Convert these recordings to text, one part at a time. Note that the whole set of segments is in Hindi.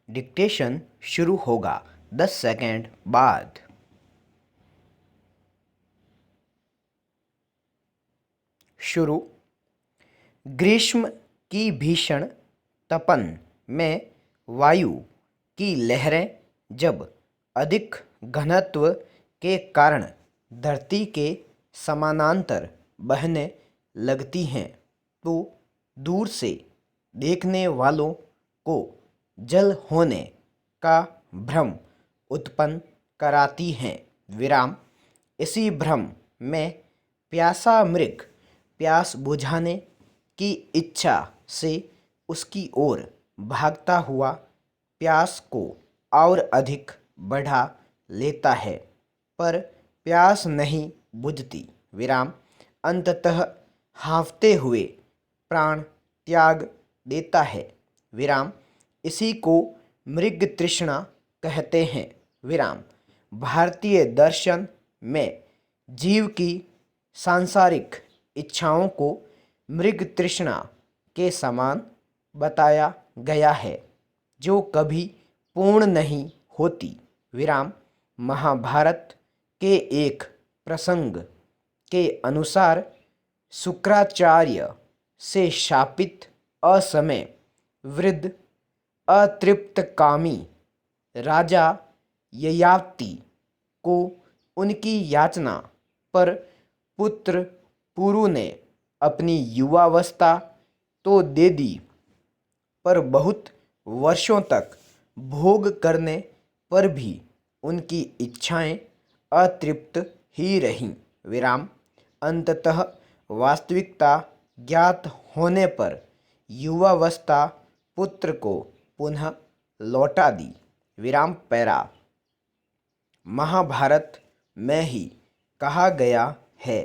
डिक्टेशन शुरू होगा 10 सेकंड बाद। शुरू। ग्रीष्म की भीषण तपन में वायु की लहरें जब अधिक घनत्व के कारण धरती के समानांतर बहने लगती हैं तो दूर से देखने वालों को जल होने का भ्रम उत्पन्न कराती हैं। विराम। इसी भ्रम में प्यासा मृग प्यास बुझाने की इच्छा से उसकी ओर भागता हुआ प्यास को और अधिक बढ़ा लेता है, पर प्यास नहीं बुझती। विराम। अंततः हाँफते हुए प्राण त्याग देता है। विराम। इसी को मृग तृष्णा कहते हैं। विराम। भारतीय दर्शन में जीव की सांसारिक इच्छाओं को मृग तृष्णा के समान बताया गया है, जो कभी पूर्ण नहीं होती। विराम। महाभारत के एक प्रसंग के अनुसार शुक्राचार्य से शापित असमय वृद्ध अतृप्तकामी राजा ययाति को उनकी याचना पर पुत्र पुरु ने अपनी युवावस्था तो दे दी, पर बहुत वर्षों तक भोग करने पर भी उनकी इच्छाएं अतृप्त ही रहीं। विराम। अंततः वास्तविकता ज्ञात होने पर युवावस्था पुत्र को पुनः लौटा दी। विराम। पैरा। महाभारत में ही कहा गया है,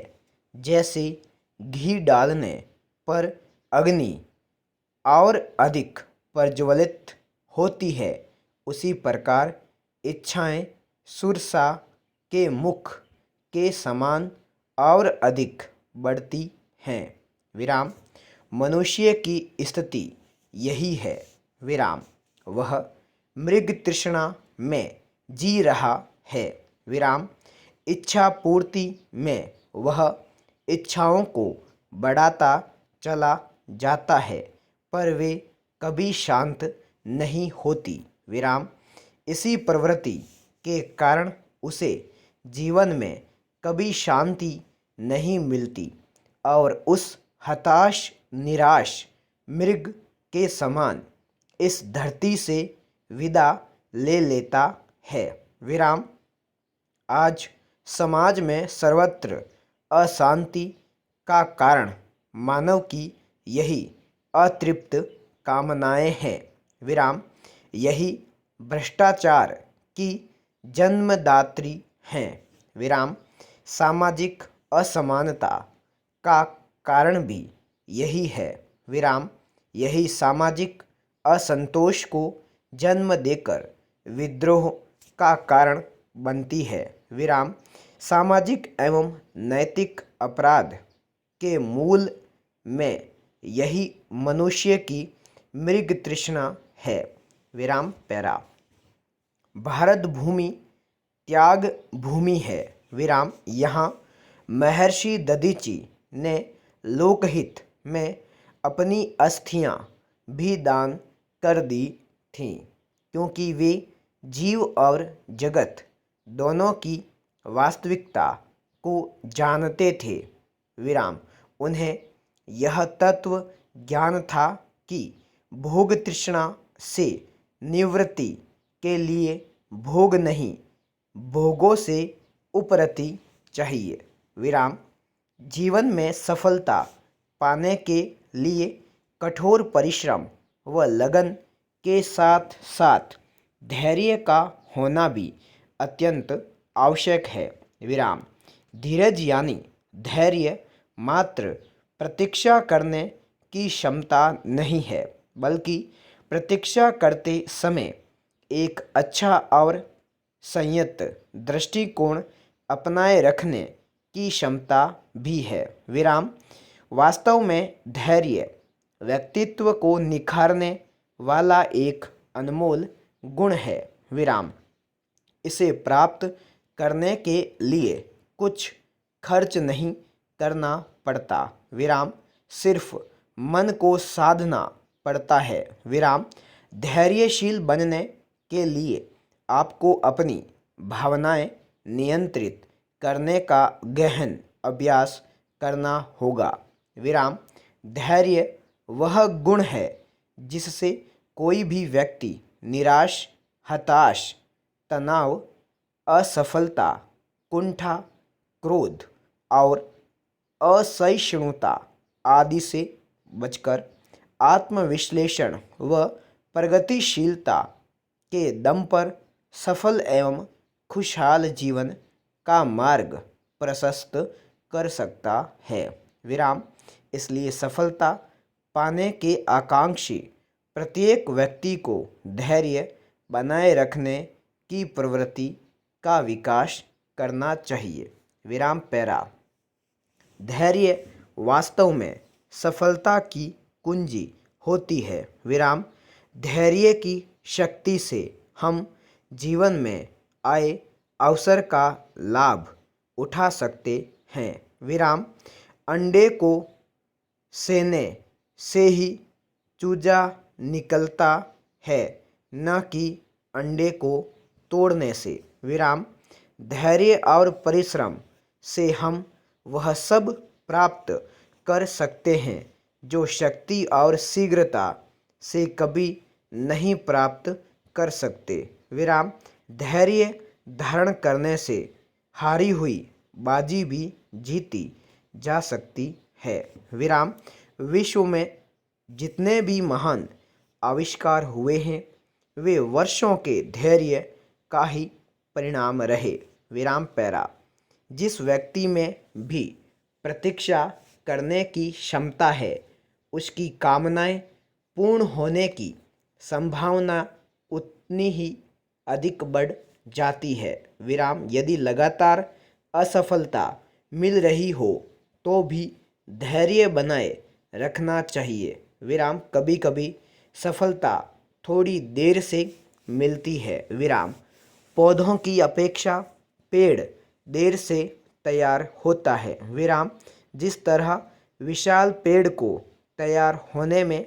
जैसे घी डालने पर अग्नि और अधिक प्रज्वलित होती है, उसी प्रकार इच्छाएं सुरसा के मुख के समान और अधिक बढ़ती हैं। विराम। मनुष्य की स्थिति यही है। विराम। वह मृग तृष्णा में जी रहा है। विराम। इच्छा पूर्ति में वह इच्छाओं को बढ़ाता चला जाता है, पर वे कभी शांत नहीं होती। विराम। इसी प्रवृत्ति के कारण उसे जीवन में कभी शांति नहीं मिलती और उस हताश निराश मृग के समान इस धरती से विदा ले लेता है। विराम। आज समाज में सर्वत्र अशांति का कारण मानव की यही अतृप्त कामनाएं हैं। विराम। यही भ्रष्टाचार की जन्मदात्री हैं। विराम। सामाजिक असमानता का कारण भी यही है। विराम। यही सामाजिक असंतोष को जन्म देकर विद्रोह का कारण बनती है। विराम। सामाजिक एवं नैतिक अपराध के मूल में यही मनुष्य की मृग तृष्णा है। विराम। पैरा। भारत भूमि त्याग भूमि है। विराम। यहाँ महर्षि दधीचि ने लोकहित में अपनी अस्थियां भी दान कर दी थीं, क्योंकि वे जीव और जगत दोनों की वास्तविकता को जानते थे। विराम। उन्हें यह तत्व ज्ञान था कि भोग तृष्णा से निवृत्ति के लिए भोग नहीं, भोगों से उपरति चाहिए। विराम। जीवन में सफलता पाने के लिए कठोर परिश्रम व लगन के साथ साथ धैर्य का होना भी अत्यंत आवश्यक है। विराम। धीरज यानी धैर्य मात्र प्रतीक्षा करने की क्षमता नहीं है, बल्कि प्रतीक्षा करते समय एक अच्छा और संयत दृष्टिकोण अपनाए रखने की क्षमता भी है। विराम। वास्तव में धैर्य व्यक्तित्व को निखारने वाला एक अनमोल गुण है। विराम इसे प्राप्त करने के लिए कुछ खर्च नहीं करना पड़ता। विराम सिर्फ मन को साधना पड़ता है। विराम धैर्यशील बनने के लिए आपको अपनी भावनाएं नियंत्रित करने का गहन अभ्यास करना होगा। विराम धैर्य वह गुण है जिससे कोई भी व्यक्ति निराश, हताश, तनाव, असफलता, कुंठा, क्रोध और असहिष्णुता आदि से बचकर आत्मविश्लेषण व प्रगतिशीलता के दम पर सफल एवं खुशहाल जीवन का मार्ग प्रशस्त कर सकता है। विराम इसलिए सफलता पाने के आकांक्षी प्रत्येक व्यक्ति को धैर्य बनाए रखने की प्रवृत्ति का विकास करना चाहिए। विराम पैरा धैर्य वास्तव में सफलता की कुंजी होती है। विराम धैर्य की शक्ति से हम जीवन में आए अवसर का लाभ उठा सकते हैं। विराम अंडे को सेने से ही चूजा निकलता है, न कि अंडे को तोड़ने से। विराम धैर्य और परिश्रम से हम वह सब प्राप्त कर सकते हैं जो शक्ति और शीघ्रता से कभी नहीं प्राप्त कर सकते। विराम धैर्य धारण करने से हारी हुई बाजी भी जीती जा सकती है। विराम विश्व में जितने भी महान आविष्कार हुए हैं वे वर्षों के धैर्य का ही परिणाम रहे। विराम पैरा जिस व्यक्ति में भी प्रतीक्षा करने की क्षमता है उसकी कामनाएं पूर्ण होने की संभावना उतनी ही अधिक बढ़ जाती है। विराम यदि लगातार असफलता मिल रही हो तो भी धैर्य बनाए रखना चाहिए। विराम कभी कभी सफलता थोड़ी देर से मिलती है। विराम पौधों की अपेक्षा पेड़ देर से तैयार होता है। विराम जिस तरह विशाल पेड़ को तैयार होने में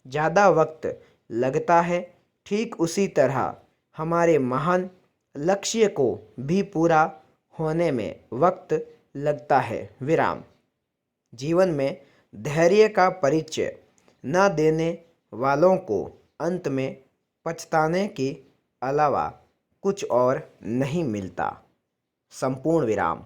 ज़्यादा वक्त लगता है, ठीक उसी तरह हमारे महान लक्ष्य को भी पूरा होने में वक्त लगता है। विराम जीवन में धैर्य का परिचय न देने वालों को अंत में पछताने के अलावा कुछ और नहीं मिलता। संपूर्ण विराम।